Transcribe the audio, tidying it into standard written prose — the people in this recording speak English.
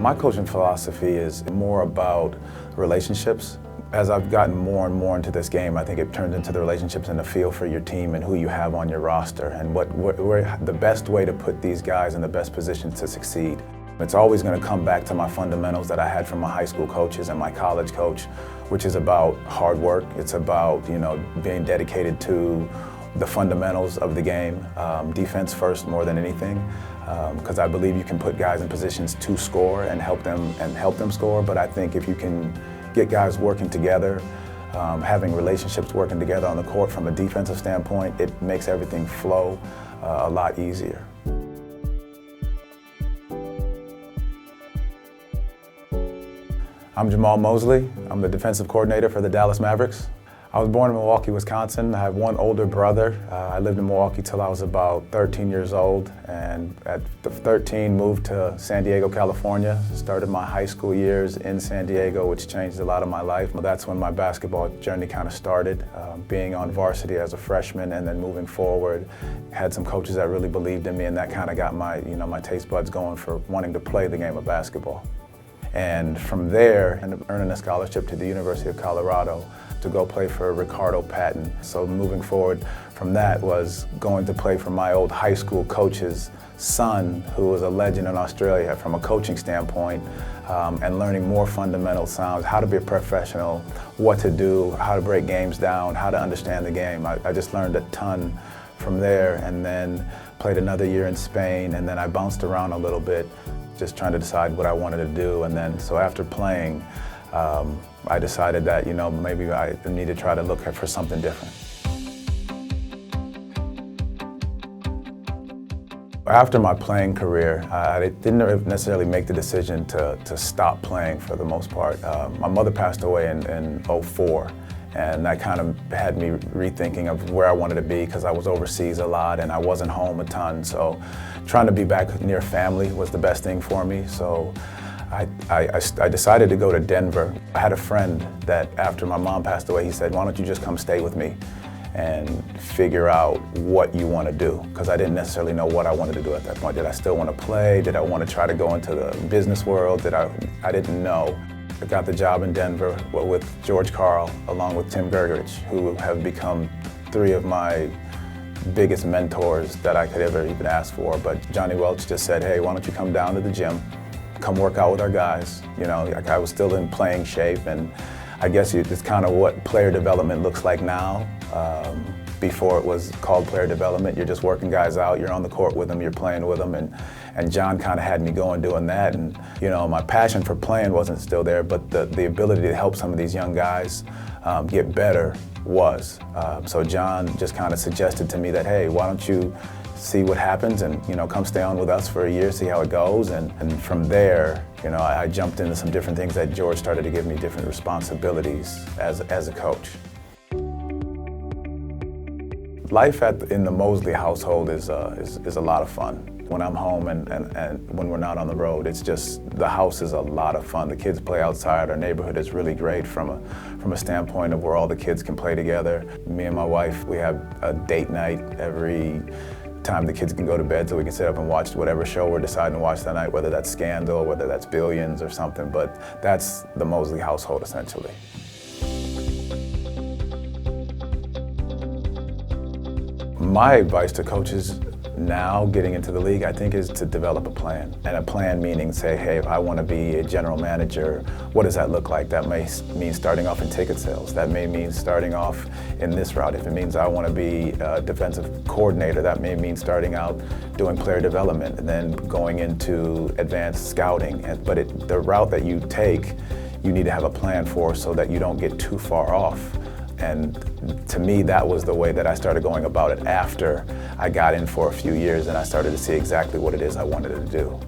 My coaching philosophy is more about relationships. As I've gotten more and more into this game, I think it turns into the relationships and the feel for your team and who you have on your roster and where the best way to put these guys in the best position to succeed. It's always going to come back to my fundamentals that I had from my high school coaches and my college coach, which is about hard work. It's about, being dedicated to the fundamentals of the game, defense first more than anything, because I believe you can put guys in positions to score and help them score. But I think if you can get guys working together, having relationships working together on the court from a defensive standpoint, it makes everything flow a lot easier. I'm Jamahl Mosley. I'm the defensive coordinator for the Dallas Mavericks. I was born in Milwaukee, Wisconsin. I have one older brother. I lived in Milwaukee till I was about 13 years old, and at 13 moved to San Diego, California. Started my high school years in San Diego, which changed a lot of my life. That's when my basketball journey kind of started, being on varsity as a freshman and then moving forward. Had some coaches that really believed in me, and that kind of got my, my taste buds going for wanting to play the game of basketball. And from there, I ended up earning a scholarship to the University of Colorado to go play for Ricardo Patton. So moving forward from that was going to play for my old high school coach's son, who was a legend in Australia from a coaching standpoint, and learning more fundamental sounds, how to be a professional, what to do, how to break games down, how to understand the game. I just learned a ton from there, and then played another year in Spain, and then I bounced around a little bit, just trying to decide what I wanted to do. And then, so after playing, I decided that, maybe I need to try to look for something different. After my playing career, I didn't necessarily make the decision to stop playing for the most part. My mother passed away in '04. And that kind of had me rethinking of where I wanted to be, because I was overseas a lot and I wasn't home a ton. So trying to be back near family was the best thing for me. So I decided to go to Denver. I had a friend that after my mom passed away, he said, why don't you just come stay with me and figure out what you want to do? Because I didn't necessarily know what I wanted to do at that point. Did I still want to play? Did I want to try to go into the business world? I didn't know. I got the job in Denver with George Karl, along with Tim Gergerich, who have become three of my biggest mentors that I could ever even ask for. But Johnny Welch just said, hey, why don't you come down to the gym, come work out with our guys. I was still in playing shape, and I guess it's kind of what player development looks like now. Before it was called player development, you're just working guys out, you're on the court with them, you're playing with them, and John kind of had me going doing that. And my passion for playing wasn't still there, but the ability to help some of these young guys get better was. So John just kind of suggested to me that, hey, why don't you see what happens and come stay on with us for a year, see how it goes. And from there, I jumped into some different things that George started to give me different responsibilities as a coach. Life in the Mosley household is a lot of fun. When I'm home and when we're not on the road, it's just, the house is a lot of fun. The kids play outside. Our neighborhood is really great from a standpoint of where all the kids can play together. Me and my wife, we have a date night every time the kids can go to bed, so we can sit up and watch whatever show we're deciding to watch that night, whether that's Scandal, whether that's Billions or something. But that's the Mosley household essentially. My advice to coaches now getting into the league, I think, is to develop a plan. And a plan meaning, say, hey, if I want to be a general manager, what does that look like? That may mean starting off in ticket sales. That may mean starting off in this route. If it means I want to be a defensive coordinator, that may mean starting out doing player development and then going into advanced scouting. But the route that you take, you need to have a plan for, so that you don't get too far off. And to me, that was the way that I started going about it after I got in for a few years and I started to see exactly what it is I wanted to do.